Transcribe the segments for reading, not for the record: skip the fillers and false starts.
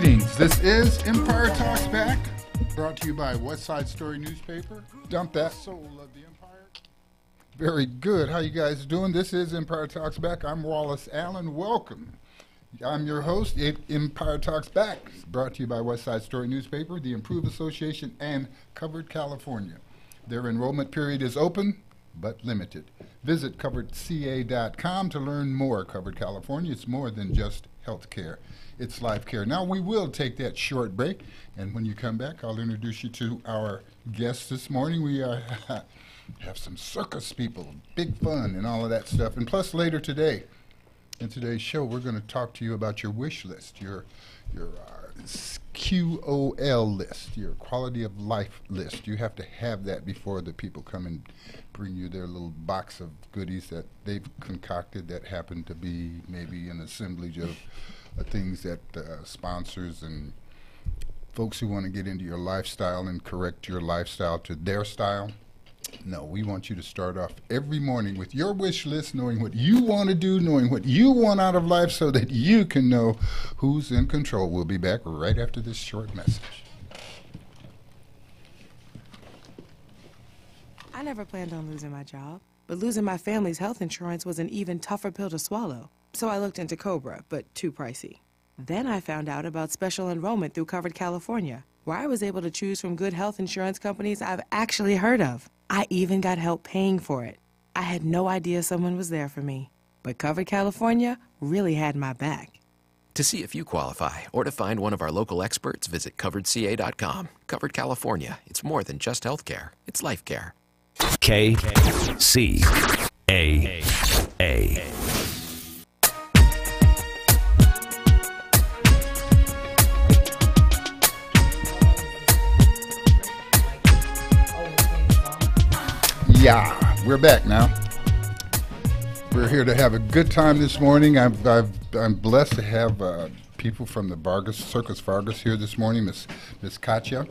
Greetings. This is Empire Talks Back, brought to you by West Side Story newspaper. Dump that soul of the empire. Very good. How you guys doing? This is Empire Talks Back. I'm Wallace Allen. Welcome. I'm your host. Empire Talks Back, brought to you by West Side Story newspaper, the Improved Association, and Covered California. Their enrollment period is open, but limited. Visit coveredca.com to learn more. Covered California, it's more than just health care. It's life care. Now, we will take that short break, and when you come back, I'll introduce you to our guests this morning. We have some circus people, big fun, and all of that stuff. And plus, later today, in today's show, we're going to talk to you about your wish list, your QOL list, your quality of life list. You have to have that before the people come and bring you their little box of goodies that they've concocted that happen to be maybe an assemblage of things that sponsors and folks who want to get into your lifestyle and correct your lifestyle to their style. No, we want you to start off every morning with your wish list, knowing what you want to do, knowing what you want out of life so that you can know who's in control. We'll be back right after this short message. I never planned on losing my job, but losing my family's health insurance was an even tougher pill to swallow. So I looked into COBRA, but too pricey. Then I found out about special enrollment through Covered California, where I was able to choose from good health insurance companies I've actually heard of. I even got help paying for it. I had no idea someone was there for me. But Covered California really had my back. To see if you qualify or to find one of our local experts, visit coveredca.com. Covered California. It's more than just health care. It's life care. KCAA. Yeah, we're back now. We're here to have a good time this morning. I'm blessed to have people from the Circus Vargas here this morning. Miss Katya.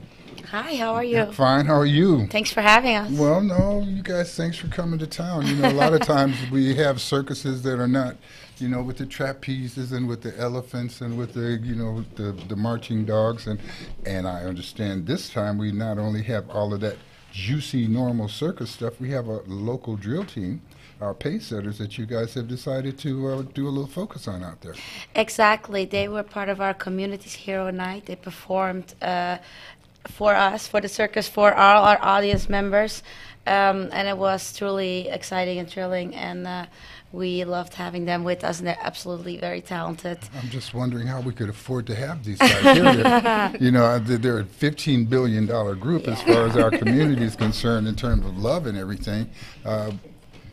Hi, how are you? Fine, how are you? Thanks for having us. Well, no, you guys, thanks for coming to town. You know, a lot of times we have circuses that are not, you know, with the trapezes and with the elephants and with the, you know, the marching dogs. And I understand this time we not only have all of that juicy, normal circus stuff, we have a local drill team, our pace setters, that you guys have decided to do a little focus on out there. Exactly. They were part of our Community's Hero Night. They performed for us, for the circus, for all our audience members. And it was truly exciting and thrilling, and we loved having them with us, and they're absolutely very talented. I'm just wondering how we could afford to have these guys here. You know, they're a $15 billion group as far as our community is concerned in terms of love and everything.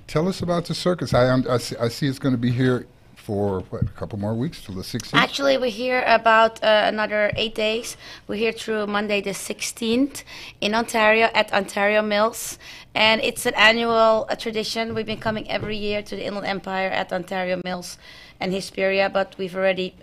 Tell us about the circus. I see it's going to be here for, what, a couple more weeks till the 16th? Actually, we're here about another 8 days. We're here through Monday the 16th in Ontario at Ontario Mills. And it's an annual tradition. We've been coming every year to the Inland Empire at Ontario Mills and Hesperia, but we've already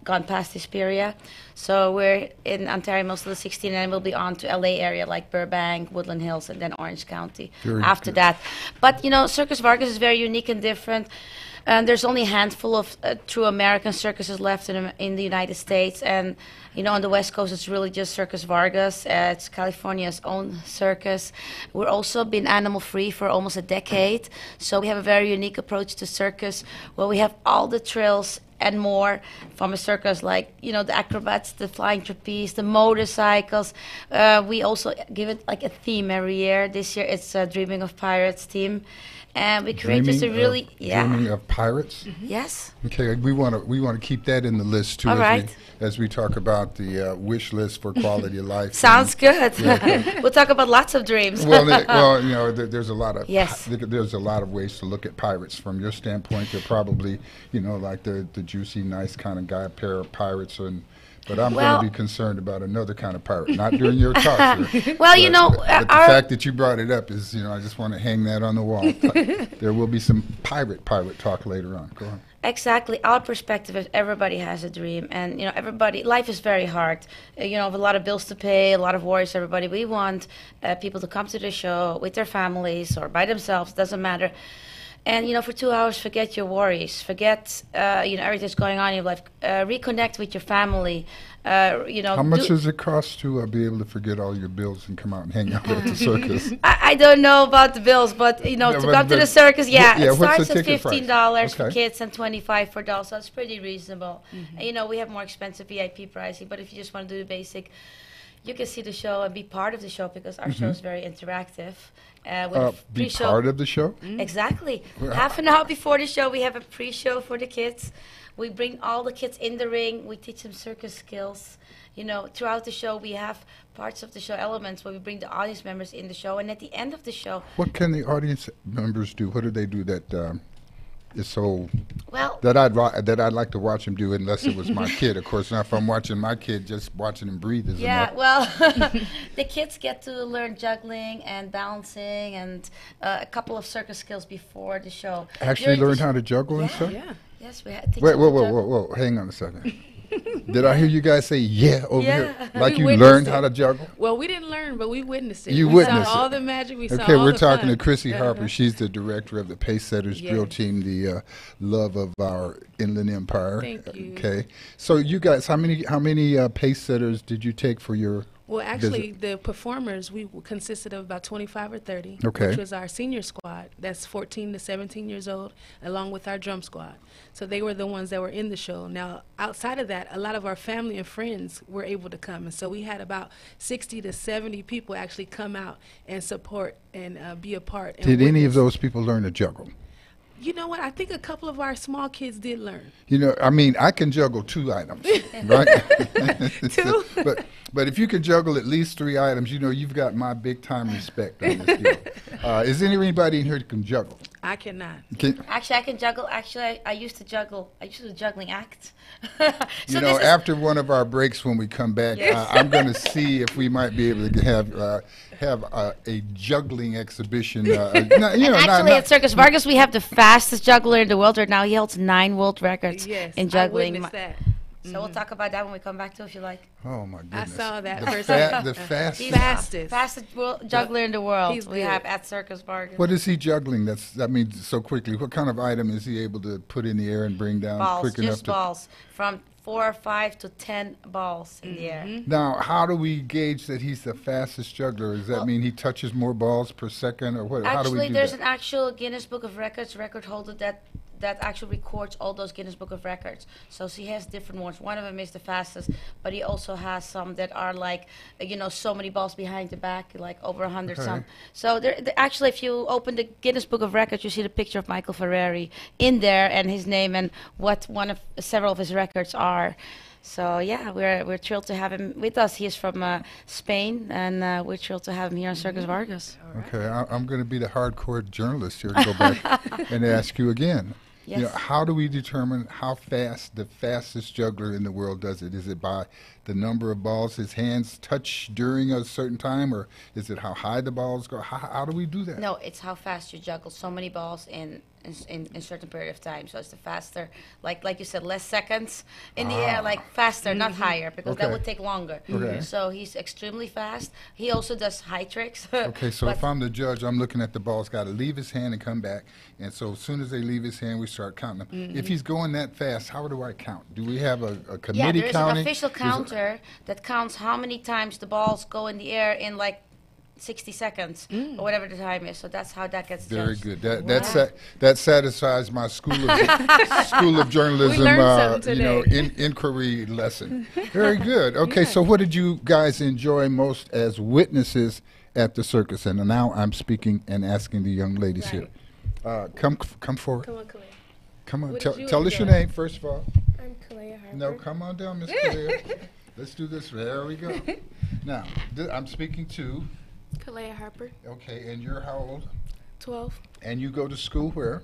gone past Hesperia. So we're in Ontario Mills till the 16th, and we'll be on to LA area like Burbank, Woodland Hills, and then Orange County after that. But, you know, Circus Vargas is very unique and different. There's only a handful of true American circuses left in the United States, and you know, on the West Coast, it's really just Circus Vargas. It's California's own circus. We're also been animal-free for almost a decade, so we have a very unique approach to circus, where we have all the thrills and more from a circus, like, you know, the acrobats, the flying trapeze, the motorcycles. We also give it like a theme every year. This year, it's Dreaming of Pirates theme. And we create just a really Dreaming of Pirates. Mm-hmm. Yes. Okay, we want to keep that in the list too. All right. As we talk about the wish list for quality of life. Sounds good. Yeah. We'll talk about lots of dreams. well, you know, there's a lot of there's a lot of ways to look at pirates. From your standpoint, they're probably, you know, like the juicy, nice kind of guy, pair of pirates and. But I'm going to be concerned about another kind of pirate, not during your talk. Sir. Well, you know, but the fact that you brought it up is, you know, I just want to hang that on the wall. There will be some pirate talk later on. Go on. Exactly. Our perspective is everybody has a dream, and, you know, life is very hard. You know, with a lot of bills to pay, a lot of worries, everybody. We want people to come to the show with their families or by themselves, doesn't matter. And, for 2 hours, forget your worries, forget, everything's going on in your life, reconnect with your family, How much does it cost to be able to forget all your bills and come out and hang out at the circus? I don't know about the bills, but, to come to the circus, it starts at $15 for kids and $25 for adults, so it's pretty reasonable. And, we have more expensive VIP pricing, but if you just want to do the basic, you can see the show and be part of the show because our show is very interactive. Be part of the show? Exactly. Half an hour before the show, we have a pre-show for the kids. We bring all the kids in the ring. We teach them circus skills. Throughout the show, we have parts of the show elements where we bring the audience members in the show. And at the end of the show... What can the audience members do? What do they do that is so... Well... That I'd like to watch them do unless it was my kid. Of course, now if I'm watching my kid, just watching him breathe is enough. Well, the kids get to learn juggling and balancing and a couple of circus skills before the show. Actually learn how to juggle and stuff? Yeah. Yes, we had to Wait, whoa. Hang on a second. Did I hear you guys say over here? Like you learned how to juggle? Well, we didn't learn, but we witnessed it. We witnessed all the magic. We saw all the fun. Okay, we're talking to Chrissy Harper. She's the director of the Pace Setters Drill Team, the love of our Inland Empire. Thank you. Okay, so you guys, how many Pace Setters did you take for your? Well, actually, the performers, we consisted of about 25 or 30, okay, which was our senior squad. That's 14 to 17 years old, along with our drum squad. So they were the ones that were in the show. Now, outside of that, a lot of our family and friends were able to come. And so we had about 60 to 70 people actually come out and support and be a part. Did any of those people learn to juggle? You know what? I think a couple of our small kids did learn. I can juggle 2 items, right? 2? But if you can juggle at least 3 items, you've got my big time respect on this deal. Is there anybody in here that can juggle? I cannot. Actually, I can juggle. Actually, I used to juggle. I used to do juggling act. After one of our breaks when we come back, I'm going to see if we might be able to have a juggling exhibition. Actually, at Circus Vargas, we have the fastest juggler in the world right now. He holds 9 world records in juggling. I witnessed that. So we'll talk about that when we come back too, if you like. Oh my goodness! I saw that firsthand. The fastest. Fastest juggler in the world. We have at Circus Vargas. What is he juggling? That means so quickly. What kind of item is he able to put in the air and bring down quick enough? Just balls. From 4 or 5 to 10 balls in the air. Now, how do we gauge that he's the fastest juggler? Does that mean he touches more balls per second, or what? How do we do Actually, there's that? an actual Guinness Book of Records record holder that actually records all those Guinness Book of Records. So he has different ones. One of them is the fastest, but he also has some that are like, so many balls behind the back, like over 100 some. So actually, if you open the Guinness Book of Records, you see the picture of Michael Ferrari in there and his name and what several of his records are. So yeah, we're thrilled to have him with us. He's from Spain, and we're thrilled to have him here on Circus Vargas. Okay, I'm going to be the hardcore journalist here to go back and ask you again. Yes. How do we determine how fast the fastest juggler in the world does it? Is it by the number of balls his hands touch during a certain time, or is it how high the balls go? How do we do that? No, it's how fast you juggle so many balls in a certain period of time. So it's the faster, like you said, less seconds in the air, like faster, not higher, because that would take longer. So he's extremely fast. He also does high tricks. Okay, so if I'm the judge, I'm looking at the balls, got to leave his hand and come back. And so as soon as they leave his hand, we start counting them. If he's going that fast, how do I count? Do we have a committee there's counting? An official counter that counts how many times the balls go in the air in like 60 seconds or whatever the time is. So that's how that gets Very judged. good. That satisfies my school of journalism inquiry lesson. Very good. Okay, so what did you guys enjoy most as witnesses at the circus? And now I'm speaking and asking the young ladies here. Come forward. Come on, Kalea. Come on. What Tell did us you your name first of all. I'm Kalea Harper. No, come on down, Miss Kalea. Let's do this. There we go. Now, I'm speaking to. Kalea Harper. Okay, and you're how old? 12. And you go to school where?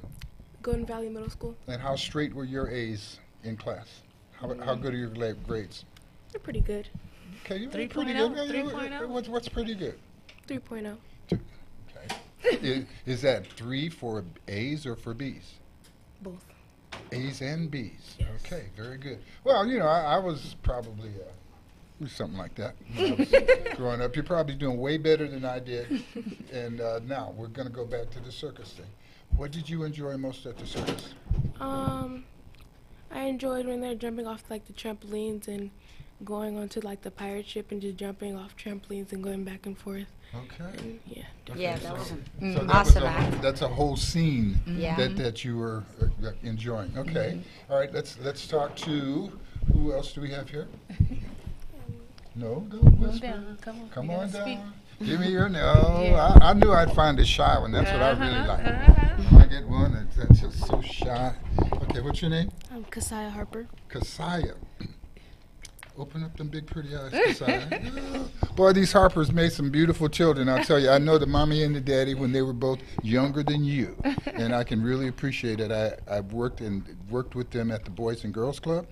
Golden Valley Middle School. And how straight were your A's in class? How good are your grades? They're pretty good. Okay, you're pretty 3.0, good. 3.0. What's pretty good? 3.0. Okay. Is that 3 for A's or for B's? Both. A's and B's. Yes. Okay, very good. Well, I was probably something like that when I was growing up. You're probably doing way better than I did. And now we're going to go back to the circus thing. What did you enjoy most at the circus? I enjoyed when they're jumping off like the trampolines and going onto like the pirate ship and just jumping off trampolines and going back and forth. Okay. And, yeah. Yeah, that was So an that awesome was act. that's a whole scene Yeah. that you were enjoying. Okay. All right. Let's talk to who else do we have here? No, don't whisper. Come on down. Give me your no. I knew I'd find a shy one. That's what I really like. When I get one that's just so shy. Okay, what's your name? I'm Kasaya Harper. Kasaya. Open up them big pretty eyes, Kasaya. Boy, these Harpers made some beautiful children. I'll tell you, I know the mommy and the daddy when they were both younger than you, and I can really appreciate it. I've worked with them at the Boys and Girls Club,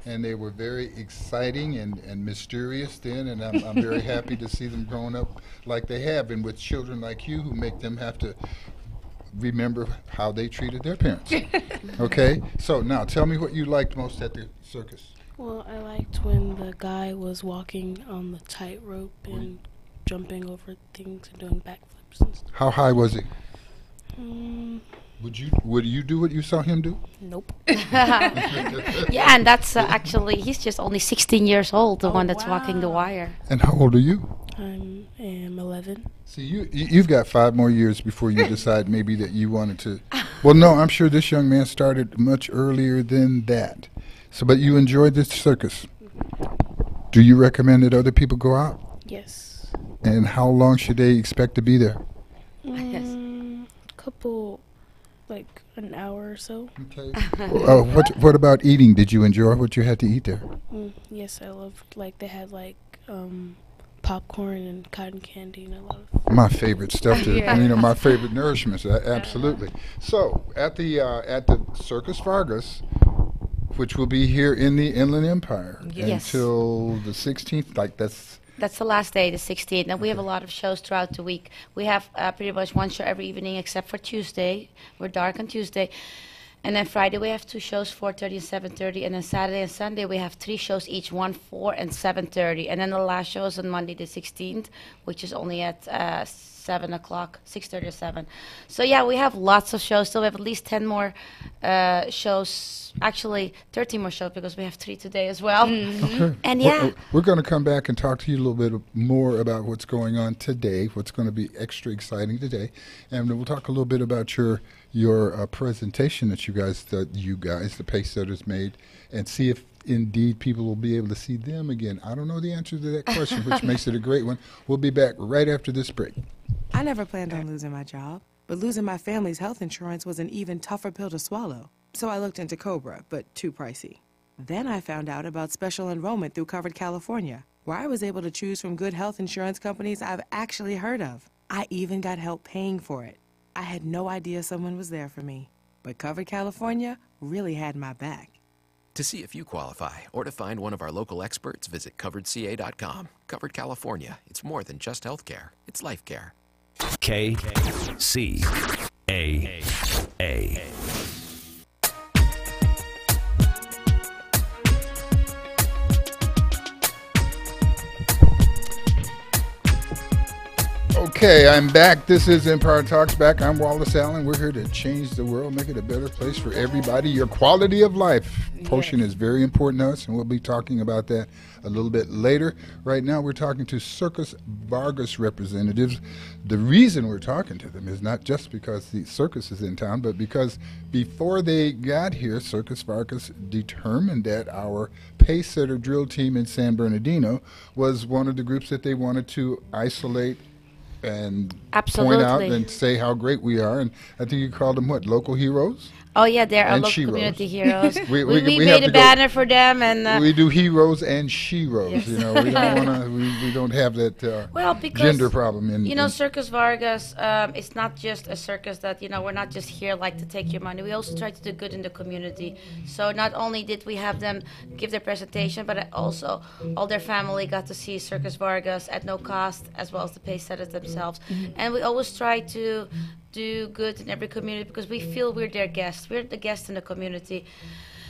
and they were very exciting and mysterious then, and I'm very happy to see them growing up like they have, and with children like you who make them have to remember how they treated their parents. Okay, so now tell me what you liked most at the circus. Well, I liked when the guy was walking on the tightrope and jumping over things and doing backflips and stuff. How high was he? Mm, Would you do what you saw him do? nope. Yeah, and that's actually, he's just only 16 years old, the one that's walking the wire. And how old are you? I am 11. See, you've got 5 more years before you decide maybe that you wanted to. Well, no, I'm sure this young man started much earlier than that. So, but you enjoyed this circus. Do you recommend that other people go out? Yes. And how long should they expect to be there? Couple, like an hour or so. Okay. What about eating? Did you enjoy what you had to eat there? Yes, I loved, like, they had, like, popcorn and cotton candy and a lot of. My favorite stuff, my favorite nourishments. Absolutely. So at the Circus Vargas, which will be here in the Inland Empire Yes. until the 16th, That's the last day, the 16th, and we have a lot of shows throughout the week. We have pretty much one show every evening except for Tuesday. We're dark on Tuesday. And then Friday we have 2 shows, 4:30 and 7:30. And then Saturday and Sunday we have 3 shows each, 1, 4, and 7:30. And then the last show is on Monday the 16th, which is only at 7 o'clock, 6:30 or 7. So yeah, we have lots of shows. So we have at least 10 more shows, actually 13 more shows because we have 3 today as well. Okay. And yeah. We're going to come back and talk to you a little bit more about what's going on today, what's going to be extra exciting today. And we'll talk a little bit about your presentation that you guys, the pace setters, made, and see if indeed people will be able to see them again. I don't know the answer to that question, which makes it a great one. We'll be back right after this break. I never planned on losing my job, but losing my family's health insurance was an even tougher pill to swallow. So I looked into Cobra, but too pricey. Then I found out about special enrollment through Covered California, where I was able to choose from good health insurance companies I've actually heard of. I even got help paying for it. I had no idea someone was there for me, but Covered California really had my back. To see if you qualify or to find one of our local experts, visit coveredca.com. Covered California. It's more than just health care. It's life care. KCAA. Okay, I'm back. This is Empire Talks Back. I'm Wallace Allen. We're here to change the world, make it a better place for everybody. Your quality of life portion is very important to us, and we'll be talking about that a little bit later. Right now, we're talking to Circus Vargas representatives. The reason we're talking to them is not just because the circus is in town, but because before they got here, Circus Vargas determined that our pace setter drill team in San Bernardino was one of the groups that they wanted to isolate and point out and say how great we are. And I think you called them what, local heroes? Oh yeah, they're our And local she-ros. community heroes. We we have made a to go- banner for them, and We do heroes and she-ros. Yes. You know, we don't want to. We don't have that well, because gender problem. In Circus Vargas, it's not just a circus that, we're not just here like to take your money. We also try to do good in the community. So not only did we have them give their presentation, but also all their family got to see Circus Vargas at no cost, as well as the pace setters themselves. And we always try to do good in every community because we feel we're their guests. We're the guests in the community.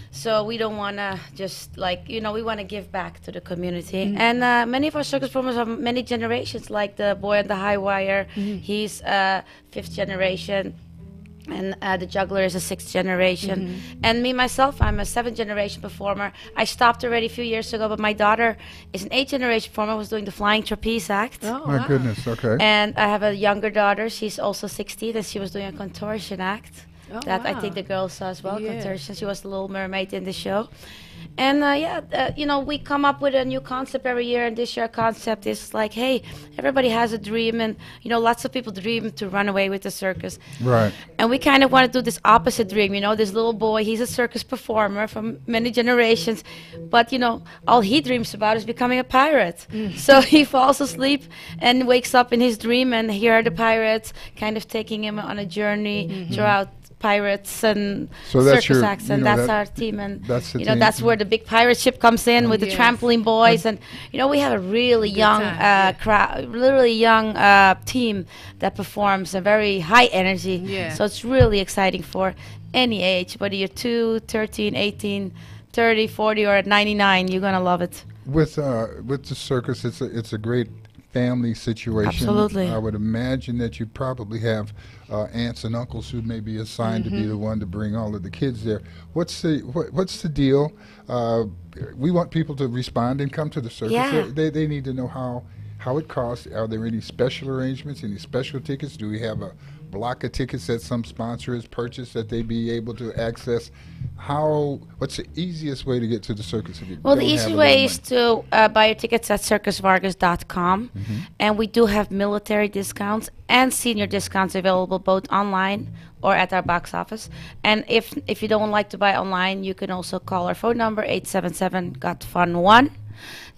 So we don't want to just we want to give back to the community. And many of our circus performers are many generations, like the boy on the high wire. He's 5th generation. And the juggler is a 6th generation. And me, myself, I'm a 7th generation performer. I stopped already a few years ago, but my daughter is an 8th generation performer who's doing the flying trapeze act. Oh, My wow. goodness, okay. And I have a younger daughter. She's also 16, and she was doing a contortion act. Oh, That I wow. think the girls saw as well, Yeah. contortion. She was the Little Mermaid in the show. And you know, we come up with a new concept every year, and this year our concept is like, hey, everybody has a dream, and you know, lots of people dream to run away with the circus. Right. And we kind of want to do this opposite dream, you know, this little boy, he's a circus performer from many generations, but you know, all he dreams about is becoming a pirate. So he falls asleep and wakes up in his dream, and here are the pirates kind of taking him on a journey throughout pirates and So that's circus your- acts, you and know, that's that- our team, and that's the you know, team. that's where the big pirate ship comes in with the Yes. trampoline boys, and you know, we have a really young time, yeah. crowd, really young team that performs a very high energy. Yeah. So it's really exciting for any age, whether you're 2, 13, 18, 30, 40, or at 99, you're gonna love it. With the circus, it's a great family situation. Absolutely. I would imagine that you probably have aunts and uncles who may be assigned to be the one to bring all of the kids there. What's the deal? We want people to respond and come to the circus. Yeah. They need to know how it costs. Are there any special arrangements, any special tickets? Do we have a block of tickets that some sponsor has purchased that they be able to access? What's the easiest way to get to the circus? If you Well, the don't have easy a way little is to buy your tickets at circusvargas.com, and we do have military discounts and senior discounts available both online or at our box office. And if you don't like to buy online, you can also call our phone number 877-GOT-FUN-1.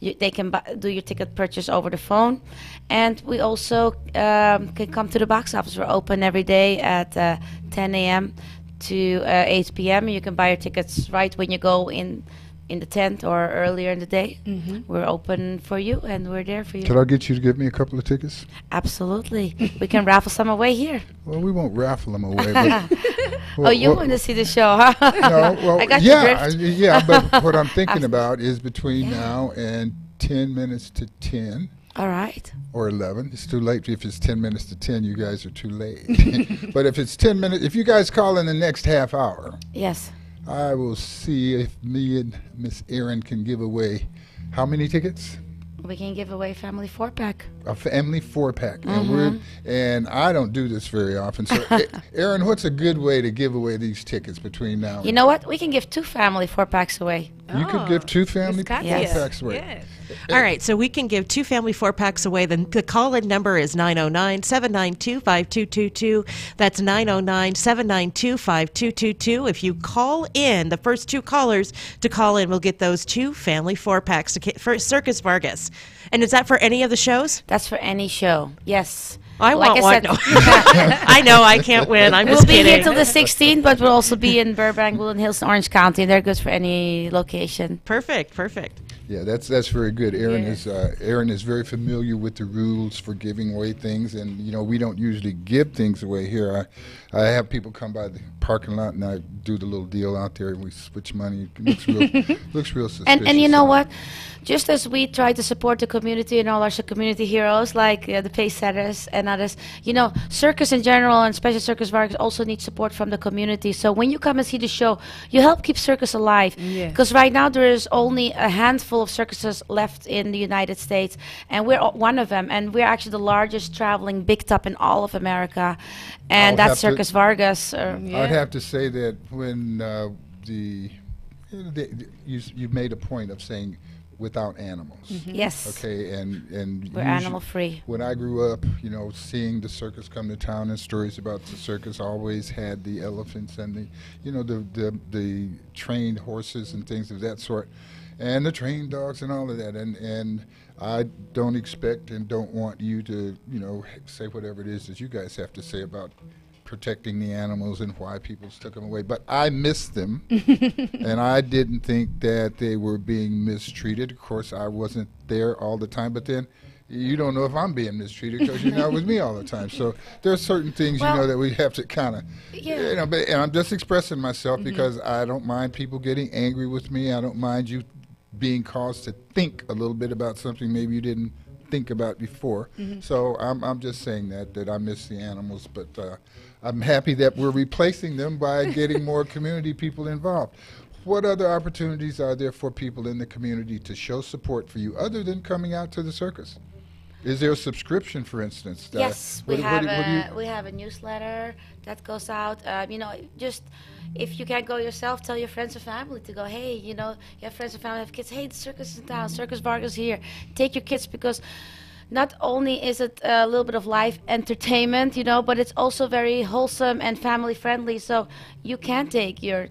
They can do your ticket purchase over the phone, and we also can come to the box office. We're open every day at 10 a.m. to 8 p.m. You can buy your tickets right when you go in the tent or earlier in the day. We're open for you, and we're there for you. Could I get you to give me a couple of tickets? Absolutely. We can raffle some away here. Well, we won't raffle them away. But, Oh, you want to see the show, huh? No, well, I got your yeah, drift. yeah. But what I'm thinking about is between now and 10 minutes to 10 All right. or 11. It's too late. If it's 10 minutes to 10, you guys are too late. But if it's 10 minutes, if you guys call in the next half hour, Yes. I will see if me and Miss Erin can give away how many tickets? We can give away family 4-pack. A family 4-pack, and I don't do this very often. So, Erin, what's a good way to give away these tickets between now? You know what? We can give 2 family 4-packs away. You could give 2 family Miss Katya. 4-packs away. Yes. All right, so we can give 2 family 4-packs away. The call-in number is 909-792-5222. That's 909-792-5222. If you call in, the first 2 callers to call in will get those 2 family 4-packs for Circus Vargas. And is that for any of the shows? That's for any show. Yes. I Like want I one. said- No. I know I can't win. I'm We'll just be kidding. here till the 16th, but we'll also be in Burbank, Woodland Hills, and Orange County. They're good for any location. Perfect. Yeah, that's very good. Erin Yes. is very familiar with the rules for giving away things, and you know we don't usually give things away here. I have people come by the parking lot and I do the little deal out there, and we switch money. It looks real suspicious. And you know what? Just as we try to support the community and all our community heroes like the pace setters and others, you know, circus in general and special circus Vargas also need support from the community. So when you come and see the show, you help keep circus alive. Yes. Because right now there is only a handful of circuses left in the United States, and we're one of them. And we're actually the largest traveling big top in all of America, and I'll that's have to- Circus Vargas. I'd have to say that when you made a point of saying without animals. Yes. Okay, and We're usu- animal free. When I grew up, you know, seeing the circus come to town and stories about the circus always had the elephants and the, you know, the trained horses and things of that sort, and the trained dogs and all of that. And I don't expect and don't want you to, you know, say whatever it is that you guys have to say about protecting the animals and why people took them away. But I miss them, and I didn't think that they were being mistreated. Of course, I wasn't there all the time, but then you don't know if I'm being mistreated because you're not with me all the time. So there are certain things, you know, that we have to kind of, you know, and I'm just expressing myself because I don't mind people getting angry with me. I don't mind you being caused to think a little bit about something maybe you didn't think about before. So I'm just saying that I miss the animals, but I'm happy that we're replacing them by getting more community people involved. What other opportunities are there for people in the community to show support for you other than coming out to the circus? Is there a subscription, for instance? Yes, we have a newsletter that goes out. Just if you can't go yourself, tell your friends and family to go. Hey, you have friends and family, have kids. Hey, the circus is in town. Circus Vargas here. Take your kids, because not only is it a little bit of live entertainment, but it's also very wholesome and family friendly. So you can take your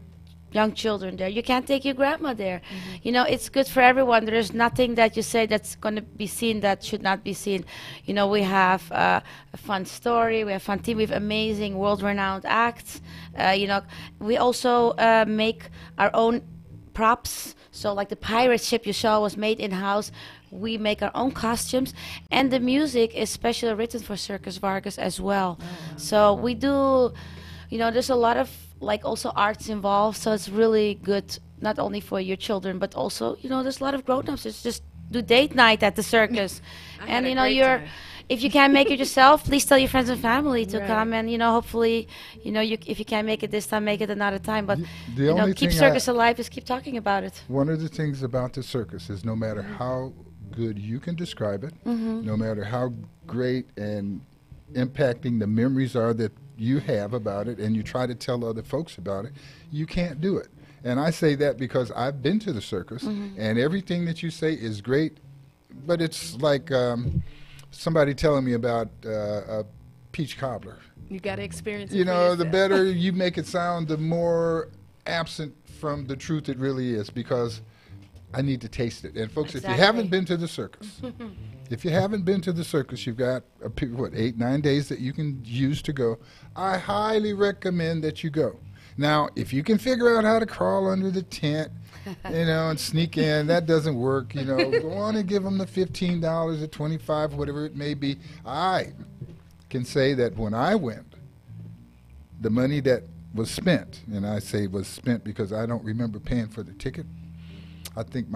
young children there. You can't take your grandma there. It's good for everyone. There's nothing that you say that's going to be seen that should not be seen. We have a fun story. We have fun team. We have amazing world-renowned acts. We also make our own props. So like the pirate ship you saw was made in-house. We make our own costumes, and the music is specially written for Circus Vargas as well. So we do, there's a lot of also arts involved, so it's really good not only for your children but also there's a lot of grown-ups. It's just do date night at the circus. And if you can't make it yourself, please tell your friends and family to come, and hopefully if you can't make it this time, make it another time. But keep circus alive is keep talking about it. One of the things about the circus is no matter how good you can describe it, no matter how great and impacting the memories are that you have about it, and you try to tell other folks about it, you can't do it. And I say that because I've been to the circus, and everything that you say is great, but it's like somebody telling me about a peach cobbler. You got to experience it. The better you make it sound, the more absent from the truth it really is, because I need to taste it. And folks, if you haven't been to the circus, you've got 8, 9 days that you can use to go. I highly recommend that you go. Now, if you can figure out how to crawl under the tent, and sneak in, that doesn't work. Go on and give them the $15 or $25, whatever it may be. I can say that when I went, the money that was spent, and I say was spent because I don't remember paying for the ticket. I think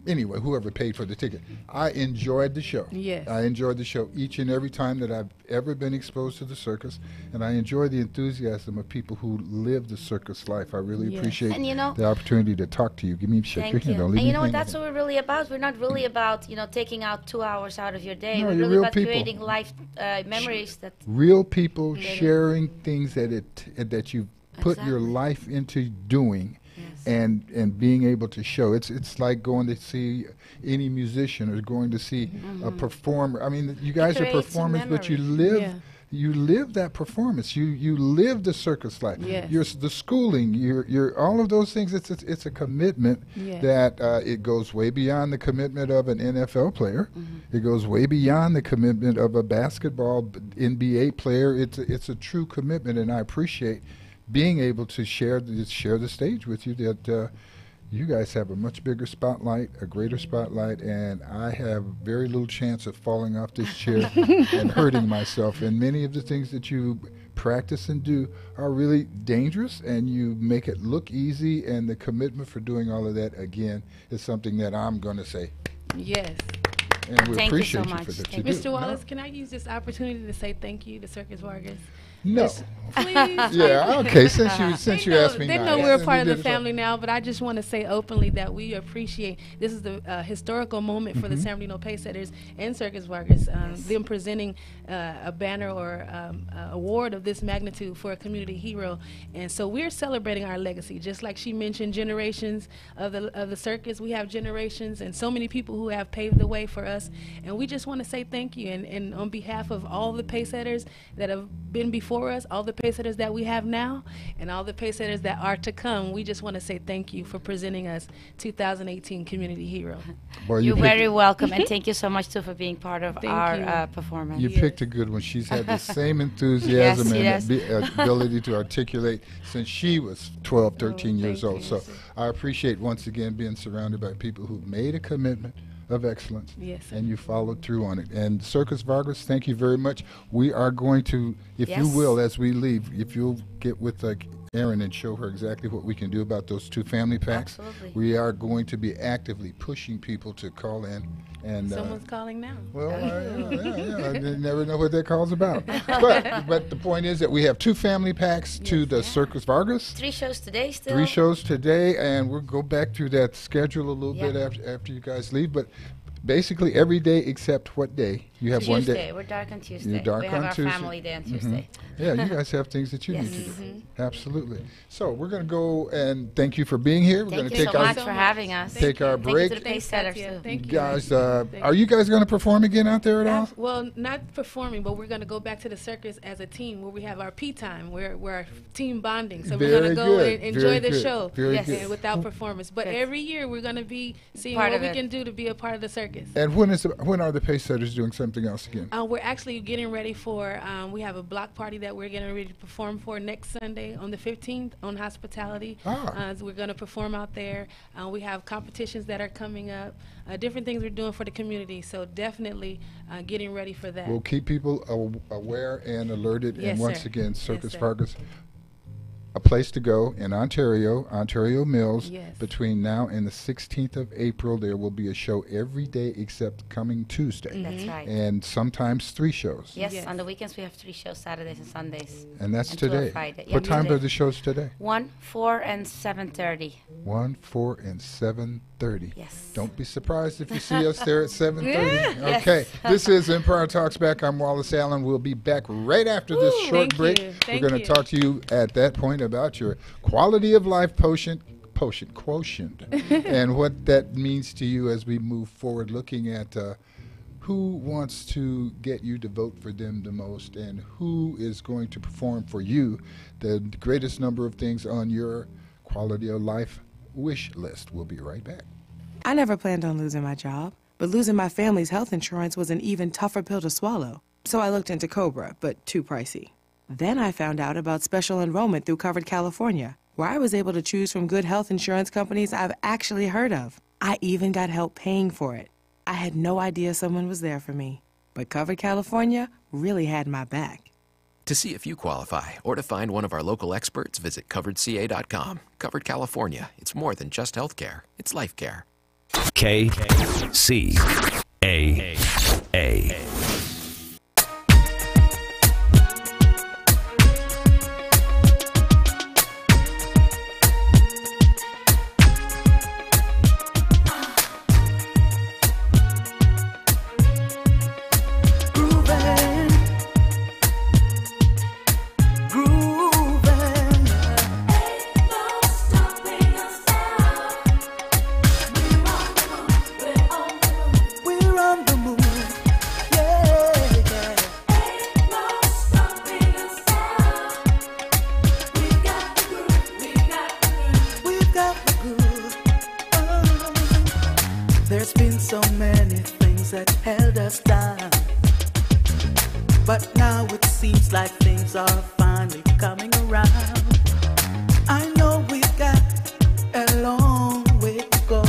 anyway, whoever paid for the ticket, I enjoyed the show. Yes. I enjoyed the show each and every time that I've ever been exposed to the circus, and I enjoy the enthusiasm of people who live the circus life. I really appreciate the opportunity to talk to you. Give me a shake your hand. And that's what we're really about. We're not really about, taking out 2 hours out of your day. We're really about creating life memories. Real people sharing things that you put your life into doing. And being able to show. It's like going to see any musician or going to see a performer. I mean, you guys are performers, but you live that performance. You live the circus life. Yes. The schooling, you're all of those things. It's a commitment that it goes way beyond the commitment of an NFL player. It goes way beyond the commitment of a basketball NBA player. It's a true commitment, and I appreciate being able to share the stage with you, that you guys have a much bigger spotlight, a greater spotlight, and I have very little chance of falling off this chair and hurting myself. And many of the things that you practice and do are really dangerous, and you make it look easy, and the commitment for doing all of that, again, is something that I'm going to say. Yes. And we appreciate you for that. Mr. Wallace, can I use this opportunity to say thank you to Circus Vargas? No. Please. Yeah, okay, since you asked me. They know we're a part of the family now, but I just want to say openly that we appreciate, this is the historical moment for the San Bernardino Pacesetters and Circus Vargas, them presenting a banner or award of this magnitude for a community hero. And so we're celebrating our legacy, just like she mentioned, generations of the circus. We have generations and so many people who have paved the way for us, and we just want to say thank you. And on behalf of all the Pacesetters that have been before us, all the Pacesetters that we have now, and all the Pacesetters that are to come, we just want to say thank you for presenting us 2018 Community Hero. Boy, You're very welcome, and thank you so much too for being part of our performance. You picked a good one. She's had the same enthusiasm and ability to articulate since she was 12, 13 years old. So I appreciate once again being surrounded by people who've made a commitment of excellence, and you followed through on it. And Circus Vargas, thank you very much. We are going to, if you will, as we leave, if you'll get with Erin and show her exactly what we can do about those 2 family packs. Absolutely. We are going to be actively pushing people to call in. And Someone's calling now. well, yeah. I never know what that call's about. But the point is that we have 2 family packs to the Circus Vargas. 3 shows today still. 3 shows today, and we'll go back through that schedule a little Yeah. bit after you guys leave. But basically every day except what day? You have one day. Tuesday. We're dark on Tuesday. You're dark we have on our Tuesday. family day on Tuesday. Yeah, you guys have things that you Yes. need to do. Absolutely. So we're going to go and thank you for being here. We're going Thank to you take so our much for having us. take our Thank you break. to the pace setters too. Thank you. Guys, are you guys going to perform again out there at all? Well, not performing, but we're going to go back to the circus as a team where we have our P time, where we're team bonding. So we're going Very to go good. and enjoy Very the good. show Very Yes. good. and without performance. But Good. every year we're going to be seeing Part what of we it. can do to be a part of the circus. And when are the pace setters doing something else again? We're actually getting ready for, we have a block party that we're getting ready to perform for next Sunday on the 15th on Hospitality. So we're going to perform out there. We have competitions that are coming up, different things we're doing for the community. So definitely getting ready for that. We'll keep people aware and alerted. Yes, and once sir. again, Yes, Circus sir. Vargas, a place to go in Ontario Mills. Yes. Between now and the 16th of April, there will be a show every day except coming Tuesday. That's right. And sometimes 3 shows. Yes, Yes. on the weekends we have 3 shows, Saturdays and Sundays. And that's And 2 on today. Friday. Yeah, What time today. are the shows today? 1, 4, and 7:30. 1, 4, and 7:30. Yes. Don't be surprised if you see us there at 7:30. Yes. Okay. This is Empire Talks Back. I'm Wallace Allen. We'll be back right after this Woo, short thank break. you. We're Thank going to you. talk to you at that point about your quality of life quotient and what that means to you as we move forward, looking at who wants to get you to vote for them the most and who is going to perform for you the greatest number of things on your quality of life wish list. We'll be right back. I never planned on losing my job, but losing my family's health insurance was an even tougher pill to swallow. So I looked into Cobra, but too pricey. Then I found out about special enrollment through Covered California, where I was able to choose from good health insurance companies I've actually heard of. I even got help paying for it. I had no idea someone was there for me. But Covered California really had my back. To see if you qualify or to find one of our local experts, visit coveredca.com. Covered California. It's more than just healthcare. It's life care. KCAA. We're on the move, yeah, yeah. We've got the groove. Oh. There's been so many things that held us down, but now it seems like things are finally coming around. I know we've got a long way to go.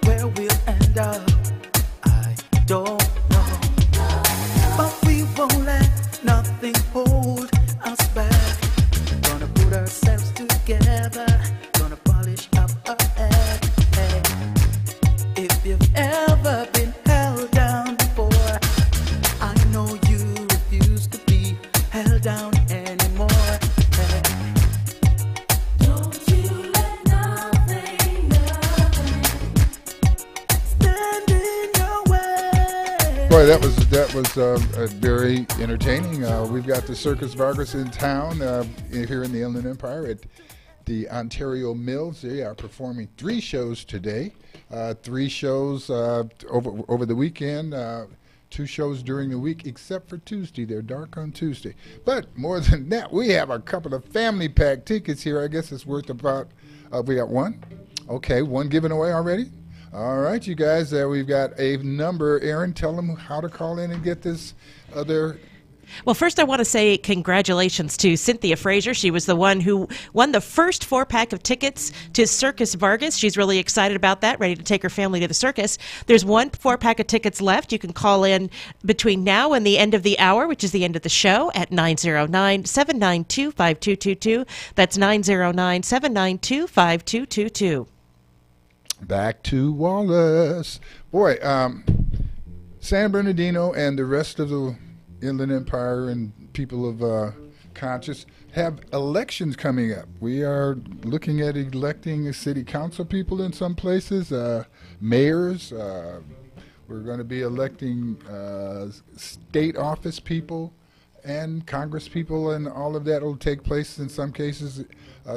Where we'll end up, I don't know. But we won't let nothing hold us back. Gonna put ourselves together, gonna polish up our act. Hey, if you've ever been held down before, I know you refuse to be held down anymore. Hey. Don't you let nothing stand in your way. Boy, that was very entertaining. We've got the Circus Vargas in town here in the Inland Empire at the Ontario Mills. They are performing 3 shows today. 3 shows over the weekend. 2 shows during the week, except for Tuesday. They're dark on Tuesday. But more than that, we have a couple of family pack tickets here. I guess it's worth about, we got 1? Okay, 1 given away already? All right, you guys, we've got a number. Aaron, tell them how to call in and get this other Well, first I want to say congratulations to Cynthia Frazier. She was the one who won the first 4-pack of tickets to Circus Vargas. She's really excited about that, ready to take her family to the circus. There's one 4-pack of tickets left. You can call in between now and the end of the hour, which is the end of the show, at 909-792-5222. That's 909-792-5222. Back to Wallace. Boy, San Bernardino and the rest of the Inland Empire and people of conscience have elections coming up. We are looking at electing city council people in some places, mayors. We're going to be electing state office people and Congress people, and all of that will take place in some cases,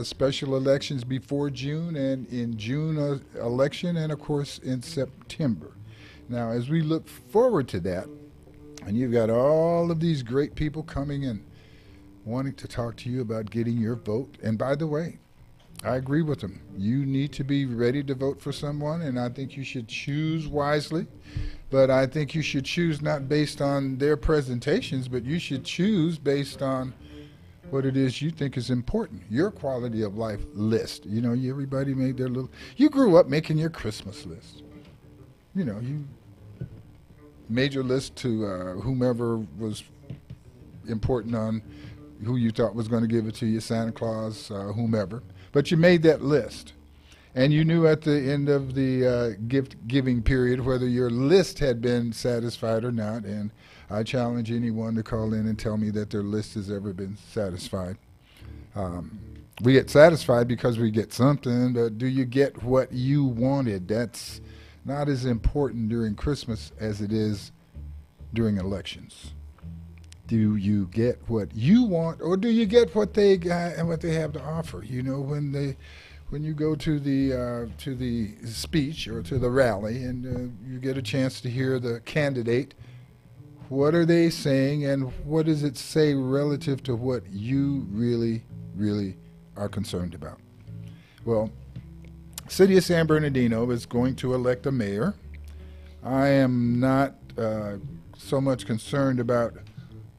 special elections before June, and in June election, and of course in September. Now, as we look forward to that, and you've got all of these great people coming and wanting to talk to you about getting your vote. And by the way, I agree with them. You need to be ready to vote for someone, and I think you should choose wisely. But I think you should choose not based on their presentations, but you should choose based on what it is you think is important. Your quality of life list. You know, everybody made their little... You grew up making your Christmas list. You know, you made your list to whomever was important on who you thought was going to give it to you, Santa Claus, whomever. But you made that list. And you knew at the end of the gift-giving period whether your list had been satisfied or not. And I challenge anyone to call in and tell me that their list has ever been satisfied. We get satisfied because we get something, but do you get what you wanted? That's not as important during Christmas as it is during elections. Do you get what you want, or do you get what they got and what they have to offer? You know, when you go to the speech or to the rally, and you get a chance to hear the candidate, what are they saying, and what does it say relative to what you really, really are concerned about? Well, City of San Bernardino is going to elect a mayor. I am not so much concerned about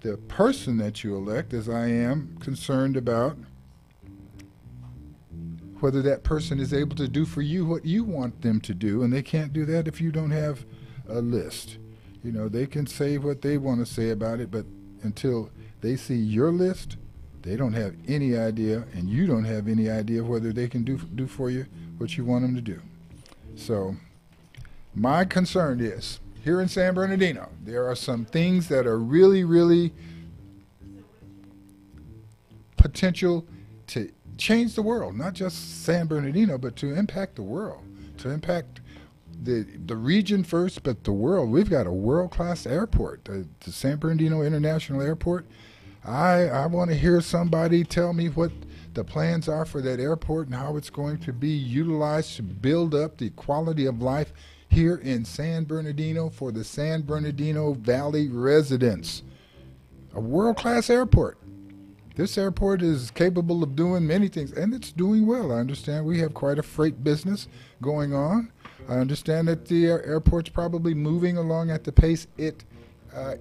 the person that you elect as I am concerned about whether that person is able to do for you what you want them to do, and they can't do that if you don't have a list. You know, they can say what they want to say about it, but until they see your list, they don't have any idea, and you don't have any idea whether they can do for you what you want them to do. So my concern is, here in San Bernardino, there are some things that are really, really potential to change the world, not just San Bernardino, but to impact the world, to impact the region first, but the world. We've got a world-class airport, the San Bernardino International Airport. I want to hear somebody tell me what the plans are for that airport and how it's going to be utilized to build up the quality of life here in San Bernardino for the San Bernardino Valley residents. A world-class airport. This airport is capable of doing many things, and it's doing well. I understand we have quite a freight business going on. I understand that the airport's probably moving along at the pace it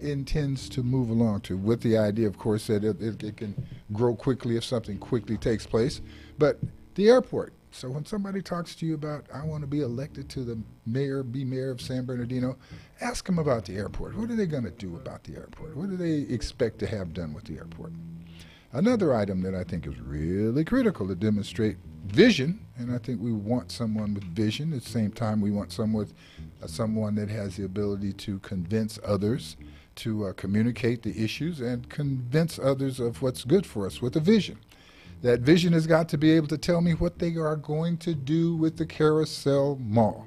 intends to move along to, with the idea, of course, that it can grow quickly if something quickly takes place. But the airport. So when somebody talks to you about, I want to be elected to the mayor, be mayor of San Bernardino, ask them about the airport. What are they going to do about the airport? What do they expect to have done with the airport? Another item that I think is really critical to demonstrate vision, and I think we want someone with vision. At the same time, we want someone that has the ability to convince others, to communicate the issues, and convince others of what's good for us with a vision. That vision has got to be able to tell me what they are going to do with the Carousel Mall.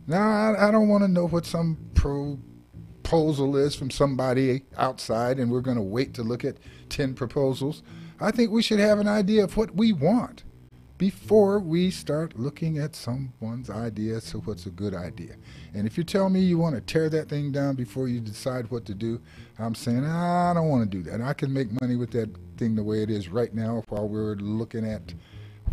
Now, I don't want to know what some proposal is from somebody outside, and we're going to wait to look at 10 proposals. I think we should have an idea of what we want before we start looking at someone's idea as to what's a good idea. And if you tell me you want to tear that thing down before you decide what to do, I'm saying, I don't want to do that. I can make money with that thing the way it is right now while we're looking at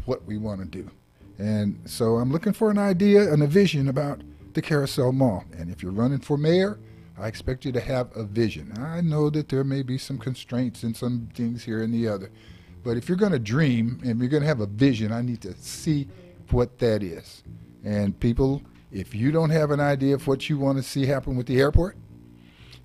what we want to do. And so I'm looking for an idea and a vision about the Carousel Mall. And if you're running for mayor, I expect you to have a vision. I know that there may be some constraints and some things here and the other, but if you're going to dream and you're going to have a vision, I need to see what that is. And people, if you don't have an idea of what you want to see happen with the airport,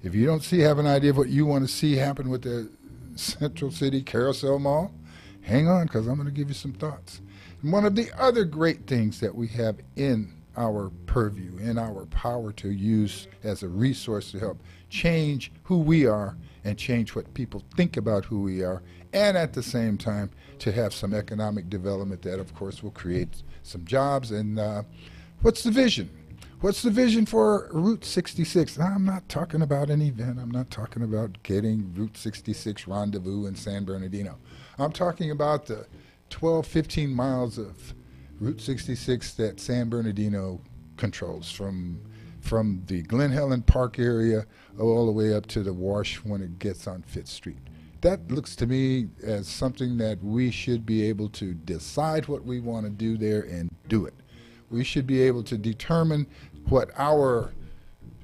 if you don't have an idea of what you want to see happen with the Central City Carousel Mall, hang on, because I'm going to give you some thoughts. And one of the other great things that we have in our purview, in our power to use as a resource to help change who we are and change what people think about who we are, and at the same time to have some economic development that, of course, will create some jobs. And what's the vision? What's the vision for Route 66? Now, I'm not talking about an event. I'm not talking about getting Route 66 rendezvous in San Bernardino. I'm talking about the 12, 15 miles of Route 66 that San Bernardino controls, from the Glen Helen Park area all the way up to the Wash when it gets on 5th Street. That looks to me as something that we should be able to decide what we want to do there and do it. We should be able to determine what our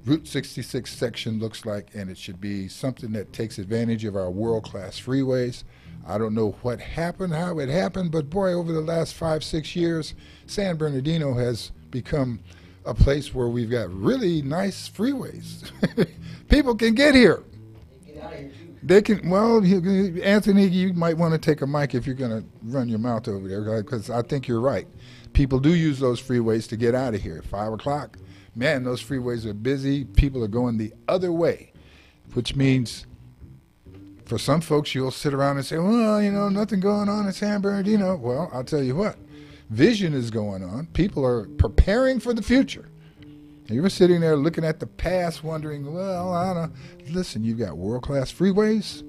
Route 66 section looks like, and it should be something that takes advantage of our world-class freeways. I don't know what happened, how it happened, but boy, over the last 5, 6 years, San Bernardino has become a place where we've got really nice freeways. People can get here. They can, well, Anthony, you might want to take a mic if you're going to run your mouth over there, because I think you're right. People do use those freeways to get out of here. 5 o'clock, man, those freeways are busy. People are going the other way, which means for some folks, you'll sit around and say, well, you know, nothing going on in San Bernardino. Well, I'll tell you what, vision is going on. People are preparing for the future. You were sitting there looking at the past wondering, well, I don't know. Listen, you've got world-class freeways.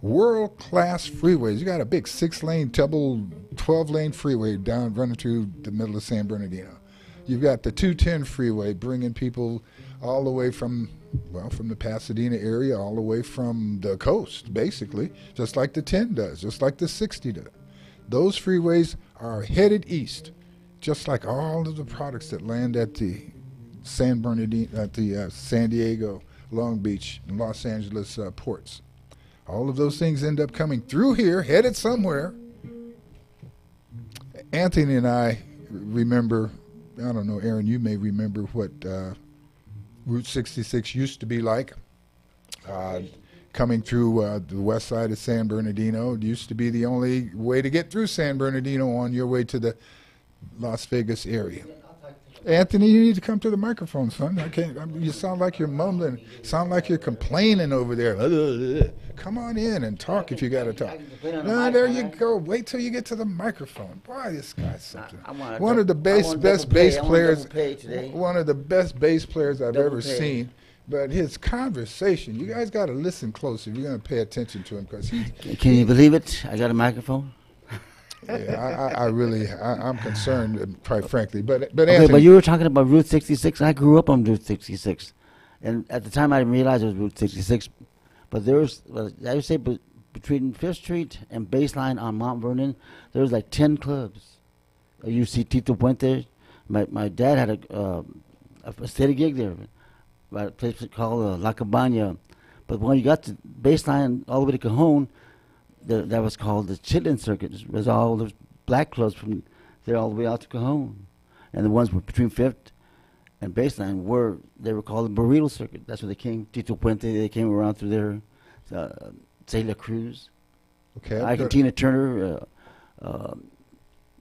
World-class freeways. You got a big 6-lane, double 12-lane freeway down running through the middle of San Bernardino. You've got the 210 freeway bringing people all the way from the Pasadena area, all the way from the coast, basically, just like the 10 does, just like the 60 does. Those freeways are headed east, just like all of the products that land at the San Bernardino, at the San Diego, Long Beach, and Los Angeles ports. All of those things end up coming through here, headed somewhere. Anthony and I remember, I don't know, Aaron, you may remember what Route 66 used to be like. Coming through the west side of San Bernardino. It used to be the only way to get through San Bernardino on your way to the Las Vegas area. Anthony, you need to come to the microphone, son. You sound like you're mumbling. Sound like you're complaining over there. Come on in and talk if you got to talk. No, there you go. Wait till you get to the microphone. Boy, this guy's something. One of the best bass players. One of the best bass players I've ever seen. But his conversation, you guys got to listen close if you're going to pay attention to him, because he. Can you believe it? I got a microphone. Yeah, I'm concerned, quite frankly. But okay, Anthony, but you were talking about Route 66. I grew up on Route 66, and at the time I didn't realize it was Route 66. But there was, I would say, between 5th Street and Baseline on Mount Vernon, there was like 10 clubs. You see Tito Puente. My dad had a steady gig there, at a place called La Cabana. But when you got to Baseline all the way to Cajon, that was called the Chitlin Circuit. It was all those black clubs from there all the way out to Cajon. And the ones were between 5th and Baseline were called the Burrito Circuit. That's where they came. Tito Puente, they came around through there. Celia Cruz. Okay. Argentina Turner.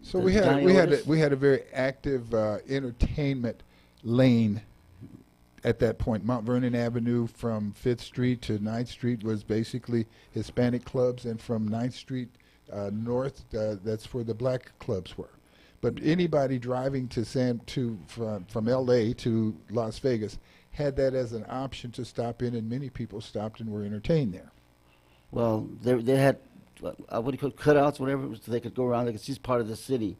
So we had a very active entertainment lane at that point. Mount Vernon Avenue from 5th Street to 9th Street was basically Hispanic clubs, and from 9th Street north, that's where the black clubs were. But anybody driving from L.A. to Las Vegas had that as an option to stop in, and many people stopped and were entertained there. Well, they had what do you call cutouts, whatever, so they could go around. They could see it's part of the city.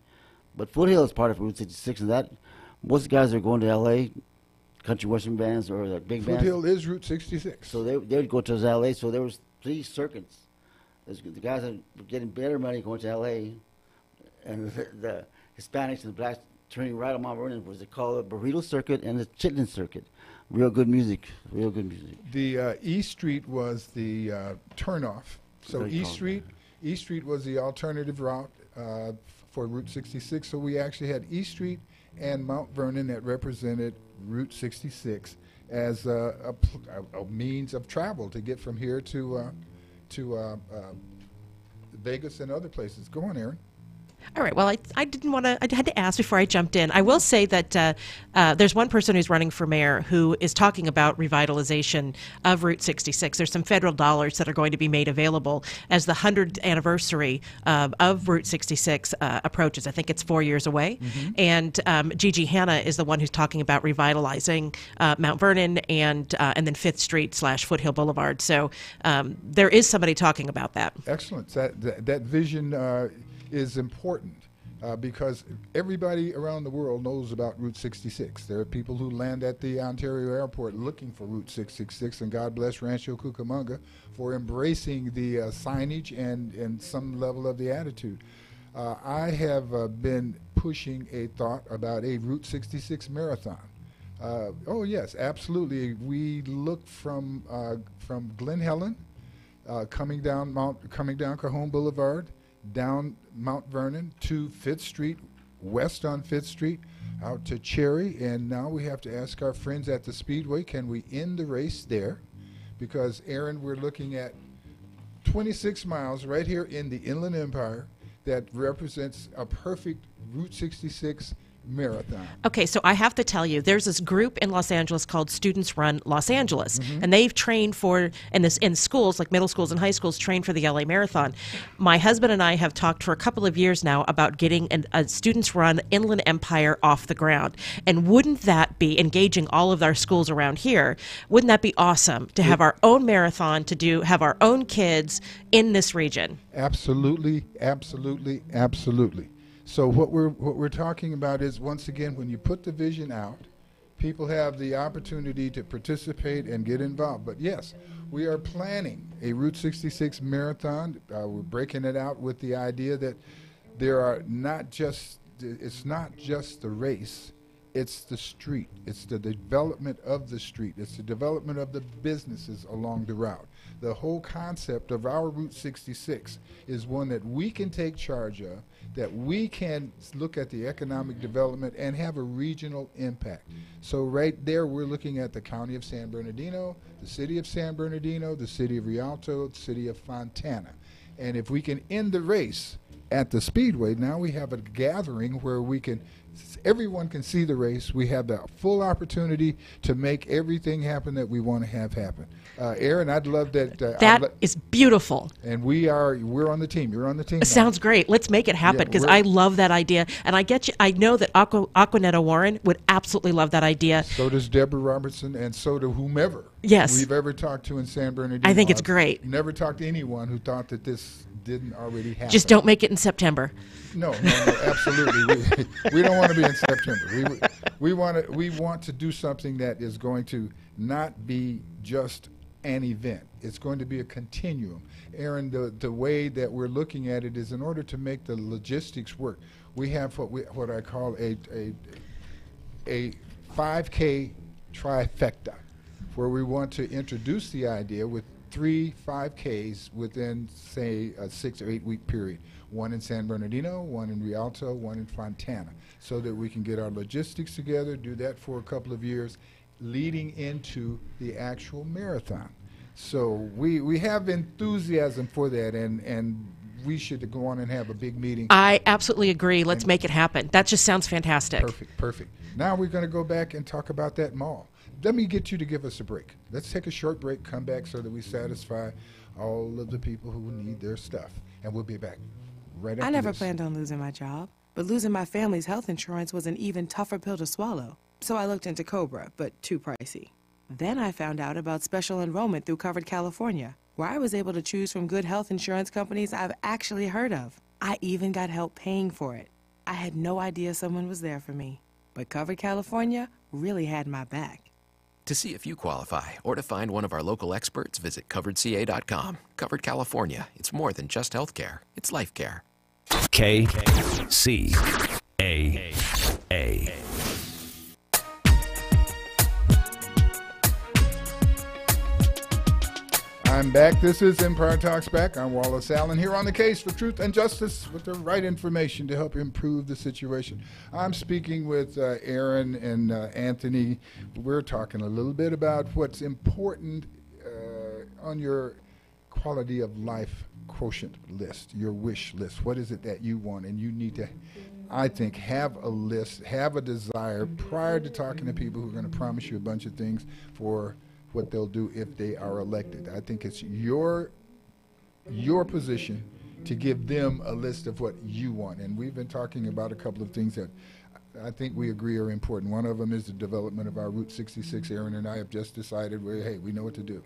But Foothill is part of Route 66, and that most guys are going to L.A., country western bands or the big bands. Foothill is Route 66. So they would go to L.A., so there was 3 circuits. The guys that were getting better money going to L.A., and the Hispanics and the blacks turning right on Mount Vernon was called the Burrito Circuit and the Chitlin Circuit. Real good music. Real good music. The East Street was the turnoff. So Very East cool. Street, East Street was the alternative route for Route 66. So we actually had East Street and Mount Vernon that represented Route 66 as a means of travel to get from here to Vegas and other places. Go on, Aaron. All right. Well, I didn't want to. I had to ask before I jumped in. I will say that there's one person who's running for mayor who is talking about revitalization of Route 66. There's some federal dollars that are going to be made available as the 100th anniversary of Route 66 approaches. I think it's 4 years away. And Gigi Hanna is the one who's talking about revitalizing Mount Vernon and then 5th Street / Foothill Boulevard. So there is somebody talking about that. Excellent. That vision is important because everybody around the world knows about Route 66. There are people who land at the Ontario airport looking for Route 666, and God bless Rancho Cucamonga for embracing the signage and some level of the attitude. I have been pushing a thought about a Route 66 marathon. Oh yes, absolutely. We look from Glen Helen, coming down Cajon Boulevard, down Mount Vernon to 5th Street, west on 5th Street, out to Cherry, and now we have to ask our friends at the Speedway, can we end the race there? Because, Aaron, we're looking at 26 miles right here in the Inland Empire that represents a perfect Route 66 marathon. Okay, so I have to tell you, there's this group in Los Angeles called Students Run Los Angeles, and they've trained for in schools like middle schools and high schools trained for the LA Marathon. My husband and I have talked for a couple of years now about getting a Students Run Inland Empire off the ground, and wouldn't that be engaging all of our schools around here? Wouldn't that be awesome to have our own marathon have our own kids in this region? Absolutely, absolutely, absolutely. So what we're talking about is, once again, when you put the vision out, people have the opportunity to participate and get involved. But yes, we are planning a Route 66 marathon. We're breaking it out with the idea that it's not just the race, it's the street. It's the development of the street. It's the development of the businesses along the route. The whole concept of our Route 66 is one that we can take charge of, that we can look at the economic development and have a regional impact. So right there, we're looking at the county of San Bernardino, the city of San Bernardino, the city of Rialto, the city of Fontana. And if we can end the race at the Speedway, now we have a gathering where everyone can see the race. We have the full opportunity to make everything happen that we want to have happen. Aaron, I'd love that. That is beautiful. And we're on the team. You're on the team. Sounds great. Let's make it happen, because I love that idea. And I know that Aquanetta Warren would absolutely love that idea. So does Deborah Robertson, and so do whomever we've ever talked to in San Bernardino. I think it's great. Never talked to anyone who thought that this didn't already happen. Just don't make it in September. No, absolutely. We don't want to be in September. We want to do something that is going to not be just an event. It's going to be a continuum. Aaron, the way that we're looking at it is, in order to make the logistics work, we have what I call a 5K trifecta, where we want to introduce the idea with 3 5Ks within, say, a 6 or 8 week period. One in San Bernardino, one in Rialto, one in Fontana, so that we can get our logistics together, do that for a couple of years, leading into the actual marathon. So we have enthusiasm for that, and we should go on and have a big meeting. I absolutely agree. Let's make it happen. That just sounds fantastic. Perfect. Now we're going to go back and talk about that mall. Let me get you to give us a break. Let's take a short break, come back so that we satisfy all of the people who need their stuff. And we'll be back right after I never this. planned on losing my job, but losing my family's health insurance was an even tougher pill to swallow. So I looked into COBRA, but too pricey. Then I found out about special enrollment through Covered California, where I was able to choose from good health insurance companies I've actually heard of. I even got help paying for it. I had no idea someone was there for me, but Covered California really had my back. To see if you qualify or to find one of our local experts, visit coveredca.com. Covered California. It's more than just health care. It's life care. KCAA. KCAA. I'm back. This is Empire Talks Back. I'm Wallace Allen here on the case for truth and justice with the right information to help improve the situation. I'm speaking with Aaron and Anthony. We're talking a little bit about what's important on your quality of life quotient list, your wish list. What is it that you want? And you need to, I think, have a list, have a desire prior to talking to people who are going to promise you a bunch of things for what they'll do if they are elected. I think it's your position to give them a list of what you want. And we've been talking about a couple of things that I think we agree are important. One of them is the development of our Route 66. Aaron and I have just decided, hey, we know what to do.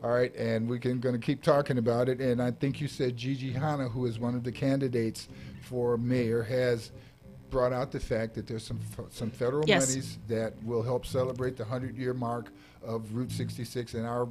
All right, and we're going to keep talking about it. And I think you said Gigi Hanna, who is one of the candidates for mayor, has brought out the fact that there's some federal monies that will help celebrate the 100-year mark of Route 66, and our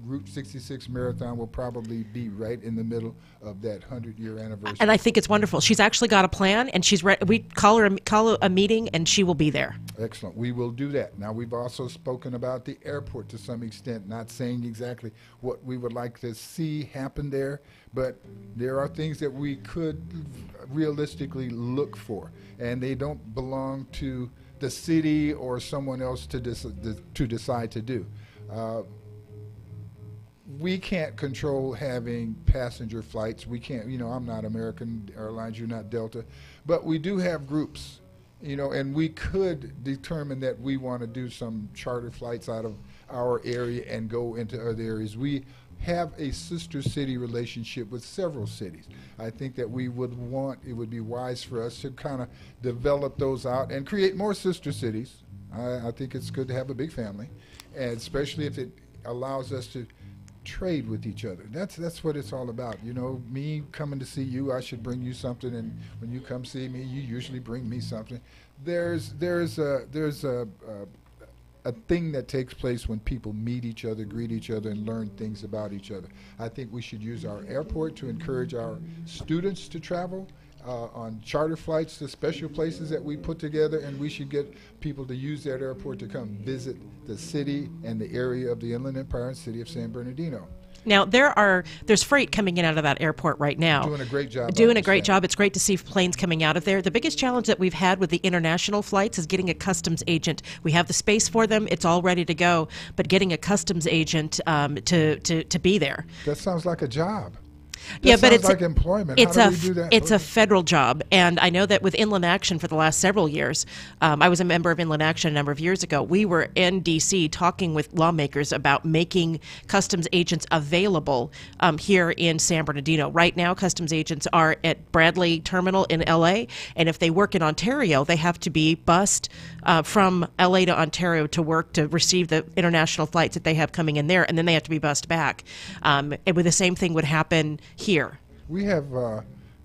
Route 66 marathon will probably be right in the middle of that 100-year anniversary. And I think it's wonderful. She's actually got a plan, and she's we call her a meeting, and she will be there. Excellent. We will do that. Now, we've also spoken about the airport to some extent, not saying exactly what we would like to see happen there, but there are things that we could realistically look for, and they don't belong to the city or someone else to decide to do. We can't control having passenger flights. We can't, I'm not American Airlines, you're not Delta, but we do have groups, and we could determine that we want to do some charter flights out of our area and go into other areas. We have a sister city relationship with several cities. I think that it would be wise for us to kind of develop those out and create more sister cities. I think it's good to have a big family, and especially if it allows us to trade with each other. That's what it's all about. Me coming to see you, I should bring you something, and when you come see me, you usually bring me something. There's a thing that takes place when people meet each other, greet each other, and learn things about each other. I think we should use our airport to encourage our students to travel on charter flights to special places that we put together, and we should get people to use that airport to come visit the city and the area of the Inland Empire and city of San Bernardino. Now, there's freight coming in out of that airport right now. Doing a great job. Doing a great job. It's great to see planes coming out of there. The biggest challenge that we've had with the international flights is getting a customs agent. We have the space for them. It's all ready to go. But getting a customs agent to be there. That sounds like a job. Yeah, but it's like employment. It's How do we do that? It's a federal job, and I know that with Inland Action for the last several years, I was a member of Inland Action a number of years ago. We were in D.C. talking with lawmakers about making customs agents available here in San Bernardino. Right now, customs agents are at Bradley Terminal in L.A., and if they work in Ontario, they have to be bused from L.A. to Ontario to work to receive the international flights that they have coming in there, and then they have to be bused back. And the same thing would happen here. We have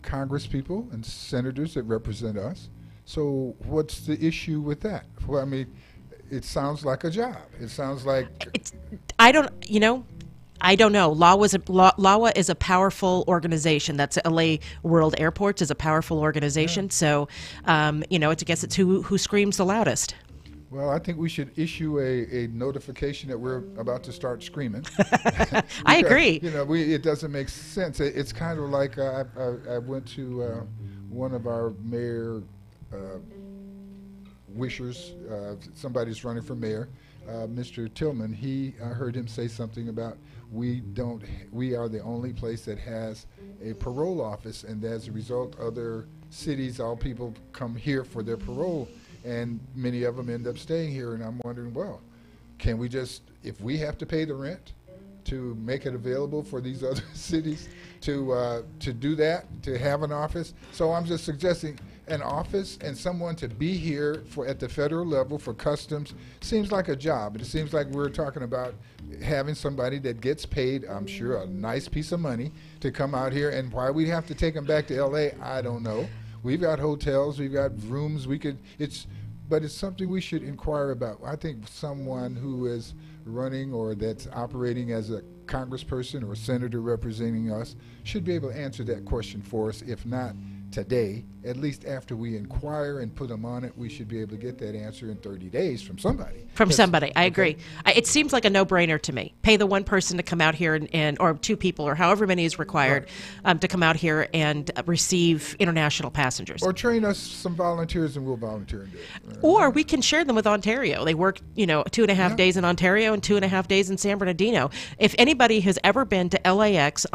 Congress people and senators that represent us. So what's the issue with that? Well, I mean, it sounds like a job. It sounds like I don't know. LAWA is a powerful organization. That's LA World Airports is a powerful organization. Yeah. So, I guess it's who screams the loudest. Well, I think we should issue a notification that we're about to start screaming. I agree. It doesn't make sense. It's kind of like I went to one of our mayor wishers. Somebody's running for mayor, Mr. Tillman. I heard him say something about we are the only place that has a parole office, and as a result, other cities, all people come here for their parole. And many of them end up staying here, and I'm wondering, well, can we just, if we have to pay the rent to make it available for these other cities to do that, to have an office? So I'm just suggesting an office and someone to be here at the federal level for customs seems like a job. It seems like we're talking about having somebody that gets paid, I'm sure, a nice piece of money to come out here, and why we have to take them back to L.A., I don't know. We've got hotels, we've got rooms, but it's something we should inquire about. I think someone who is running or that's operating as a congressperson or senator representing us should be able to answer that question for us. If not, today, at least after we inquire and put them on it, we should be able to get that answer in 30 days from somebody. From somebody, I agree. It seems like a no-brainer to me. Pay the one person to come out here or two people or however many is required to come out here and receive international passengers. Or train us some volunteers and we'll volunteer and do it. Or we can share them with Ontario. They work, 2.5 days in Ontario and 2.5 days in San Bernardino. If anybody has ever been to LAX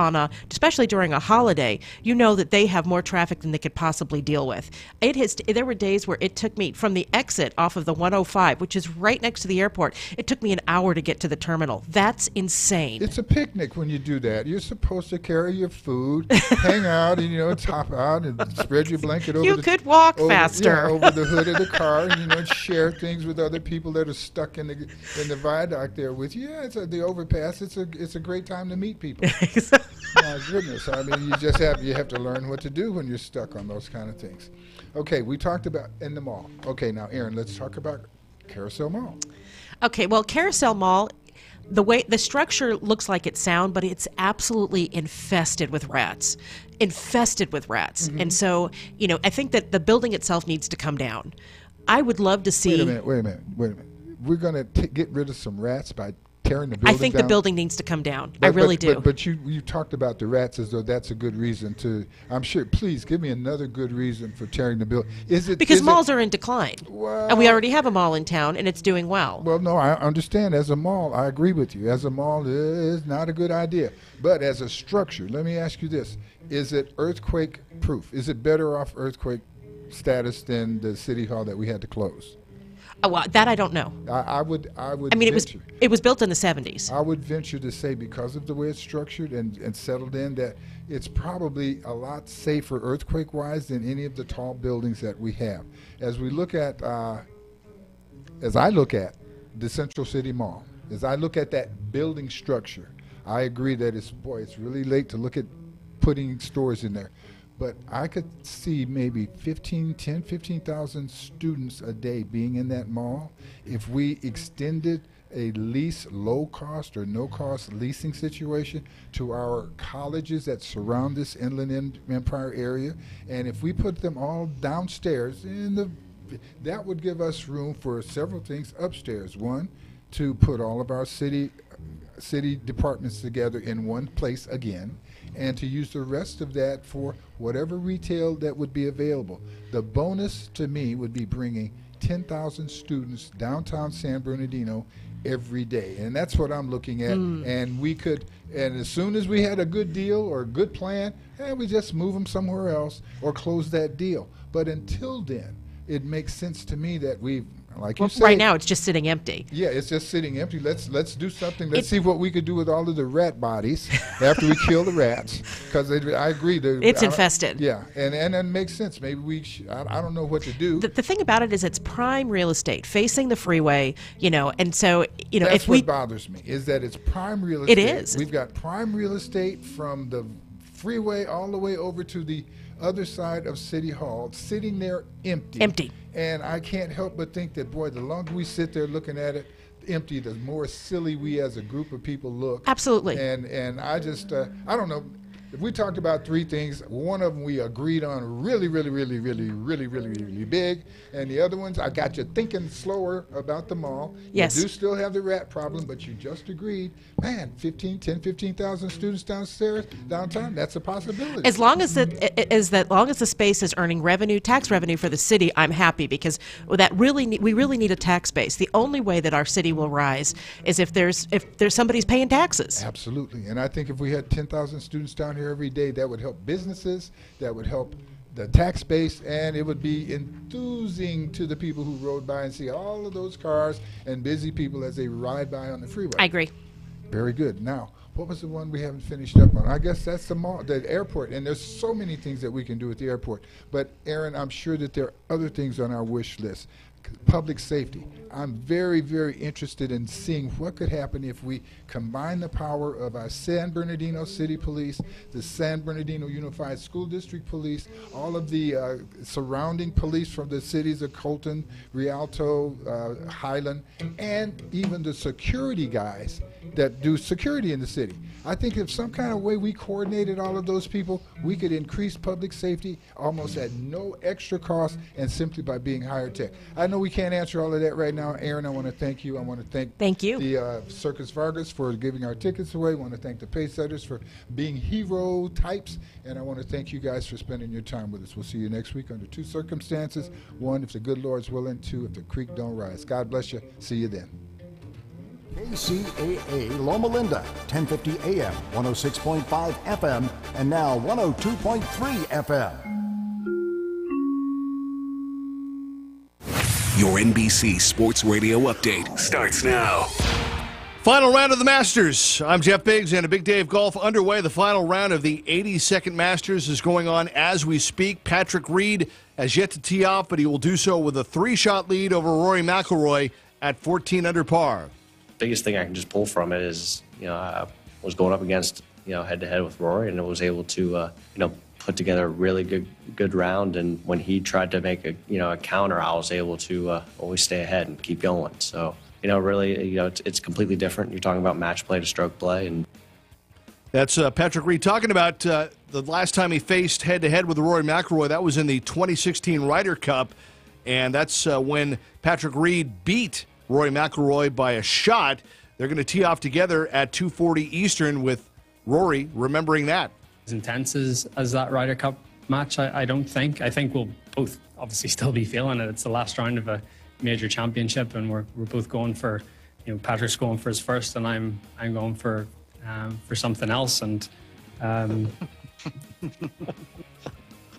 especially during a holiday, you know that they have more traffic than they could possibly deal with. There were days where it took me from the exit off of the 105, which is right next to the airport. It took me an hour to get to the terminal. That's insane. It's a picnic when you do that. You're supposed to carry your food, hang out, and top out and spread your blanket over. You could walk faster. Yeah, over the hood of the car, and share things with other people that are stuck in the viaduct there with you. Yeah, it's the overpass. It's a great time to meet people. My goodness, you have to learn what to do when you're stuck on those kind of things. Okay, we talked about in the mall. Okay, now Aaron, let's talk about Carousel Mall. Okay, well, Carousel Mall, the structure looks like it's sound, but it's absolutely infested with rats. Mm-hmm. And so, I think that the building itself needs to come down. I would love to see. Wait a minute. We're going to get rid of some rats by tearing the building down? I think the building needs to come down. I really do. But you talked about the rats as though that's a good reason to. I'm sure. Please give me another good reason for tearing the building. Because malls are in decline, and we already have a mall in town, and it's doing well. Well, no, I understand. As a mall, I agree with you. As a mall, it is not a good idea. But as a structure, let me ask you this: is it earthquake proof? Is it better off earthquake status than the city hall that we had to close? Well, that I don't know. I would. It was built in the 70s. I would venture to say, because of the way it's structured and settled in, that it's probably a lot safer earthquake-wise than any of the tall buildings that we have. As I look at the Central City Mall, as I look at that building structure, I agree that it's really late to look at putting stores in there. But I could see maybe 15,000 students a day being in that mall if we extended a low-cost or no-cost leasing situation to our colleges that surround this Inland Empire area. And if we put them all downstairs, that would give us room for several things upstairs. One, to put all of our city departments together in one place again, and to use the rest of that for whatever retail that would be available. The bonus to me would be bringing 10,000 students downtown San Bernardino every day, and that's what I'm looking at. And as soon as we had a good deal or a good plan, we just move them somewhere else or close that deal. But until then, it makes sense to me that you said, right now it's just sitting empty. Yeah, it's just sitting empty. Let's do something. Let's see what we could do with all of the rat bodies after we kill the rats. Because I agree, it's infested. Yeah, and that makes sense. Maybe I don't know what to do. The thing about it is it's prime real estate facing the freeway. And so that's what bothers me is that it's prime real estate. It is. We've got prime real estate from the freeway all the way over to the other side of City Hall, sitting there empty. And I can't help but think that, boy, the longer we sit there looking at it empty, the more silly we as a group of people look. Absolutely. And I just, I don't know. If we talked about three things, one of them we agreed on really big, and the other ones I got you thinking slower about the mall. Yes. You do still have the rat problem, but you just agreed, man, 15,000 students downtown, that's a possibility. As long as the space is earning tax revenue for the city, I'm happy, because we really need a tax base. The only way that our city will rise is if there's somebody's paying taxes. Absolutely. And I think if we had 10,000 students down here every day, that would help businesses, that would help the tax base, and it would be enthusing to the people who rode by and see all of those cars and busy people as they ride by on the freeway. I agree. Very good. Now, what was the one we haven't finished up on? I guess that's the mall, the airport, and there's so many things that we can do at the airport. But Aaron, I'm sure that there are other things on our wish list. Public safety. I'm very, very interested in seeing what could happen if we combine the power of our San Bernardino City Police, the San Bernardino Unified School District Police, all of the surrounding police from the cities of Colton, Rialto, Highland, and even the security guys, that do security in the city. I think if some kind of way we coordinated all of those people, we could increase public safety almost at no extra cost and simply by being higher tech. I know we can't answer all of that right now. Aaron, I want to thank you. I want to thank you. The Circus Vargas for giving our tickets away. I want to thank the Paysetters for being hero types. And I want to thank you guys for spending your time with us. We'll see you next week under two circumstances. One, if the good Lord's willing. Two, if the creek don't rise. God bless you. See you then. KCAA Loma Linda, 1050 AM, 106.5 FM, and now 102.3 FM. Your NBC Sports Radio update starts now. Final round of the Masters. I'm Jeff Biggs, and a big day of golf underway. The final round of the 82nd Masters is going on as we speak. Patrick Reed has yet to tee off, but he will do so with a 3-shot lead over Rory McIlroy at 14 under par. Biggest thing I can just pull from it is, I was going up against, head-to-head with Rory, and I was able to, put together a really good round. And when he tried to make a counter, I was able to always stay ahead and keep going. So, really, it's completely different. You're talking about match play to stroke play. And that's Patrick Reed talking about the last time he faced head-to-head with Rory McIlroy. That was in the 2016 Ryder Cup, and that's when Patrick Reed beat Rory McIlroy by a shot. They're going to tee off together at 2:40 Eastern with Rory remembering that. As intense as that Ryder Cup match, I don't think. I think we'll both obviously still be feeling it. It's the last round of a major championship, and we're both going for, Patrick's going for his first, and I'm going for something else, and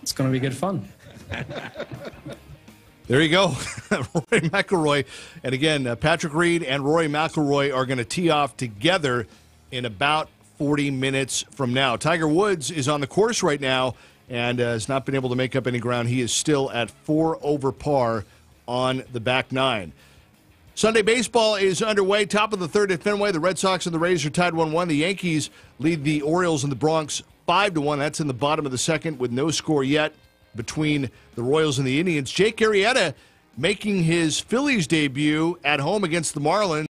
it's going to be good fun. There you go, Rory McIlroy. And again, Patrick Reed and Rory McIlroy are going to tee off together in about 40 minutes from now. Tiger Woods is on the course right now and has not been able to make up any ground. He is still at 4 over par on the back nine. Sunday baseball is underway. Top of the third at Fenway. The Red Sox and the Rays are tied 1-1. The Yankees lead the Orioles and the Bronx 5-1. That's in the bottom of the second with no score yet between the Royals and the Indians. Jake Arrieta making his Phillies debut at home against the Marlins.